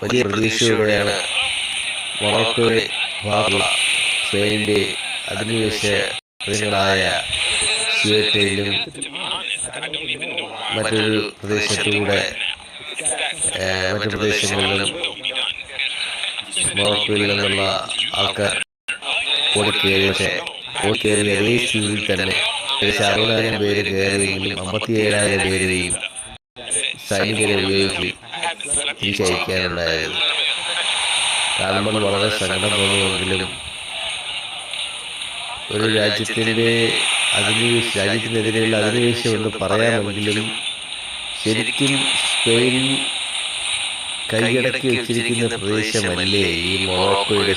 വലിയ പ്രതീക്ഷയോടെയാണ് മൊറോക്കോയുടെ ഭാഗത്തുള്ള സ്പെയിനിൻ്റെ അധിനിവേശങ്ങളായ സിയോറ്റയിലും മറ്റൊരു പ്രദേശത്തുകൂടെ മറ്റു പ്രദേശങ്ങളിലും മൊറോക്കോയിൽ നിന്നുള്ള ആൾക്കാർ ഓടിക്കേറിയ അതേ സ്പീഡിൽ തന്നെ 60,000 പേര് കയറിയെങ്കിലും 57,000 പേരെയും സൈനികരെ ഉപയോഗിച്ച് തിരിച്ചയക്കാനുണ്ടായത്. കാണുമ്പോൾ വളരെ സങ്കടം തോന്നുമെങ്കിലും ഒരു രാജ്യത്തിനെതിരെയുള്ള അധിനിവേശം എന്ന് പറയാമെങ്കിലും ശരിക്കും സ്പെയിൻ കൈയടക്കി വെച്ചിരിക്കുന്ന പ്രദേശമല്ലേ ഈ മൊറോക്കോയുടെ